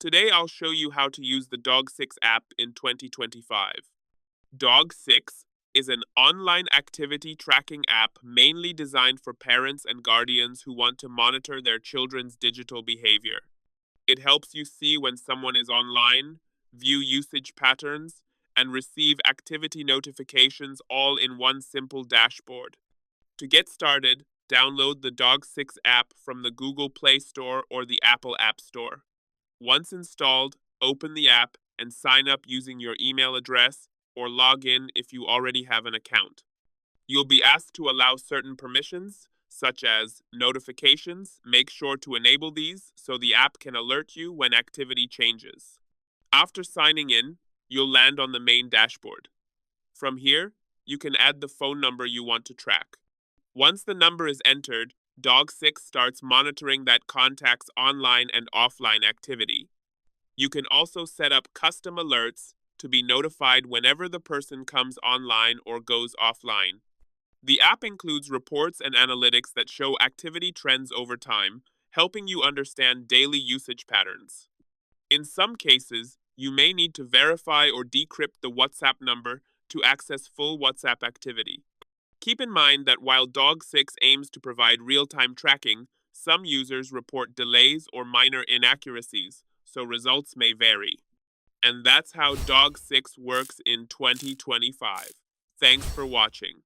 Today I'll show you how to use the Dogsix app in 2025. Dogsix is an online activity tracking app mainly designed for parents and guardians who want to monitor their children's digital behavior. It helps you see when someone is online, view usage patterns, and receive activity notifications all in one simple dashboard. To get started, download the Dogsix app from the Google Play Store or the Apple App Store. Once installed, open the app and sign up using your email address or log in if you already have an account. You'll be asked to allow certain permissions, such as notifications. Make sure to enable these so the app can alert you when activity changes. After signing in, you'll land on the main dashboard. From here, you can add the phone number you want to track. Once the number is entered, Dogsix starts monitoring that contact's online and offline activity. You can also set up custom alerts to be notified whenever the person comes online or goes offline. The app includes reports and analytics that show activity trends over time, helping you understand daily usage patterns. In some cases, you may need to verify or decrypt the WhatsApp number to access full WhatsApp activity. Keep in mind that while Dogsix aims to provide real-time tracking, some users report delays or minor inaccuracies, so results may vary. And that's how Dogsix works in 2025. Thanks for watching.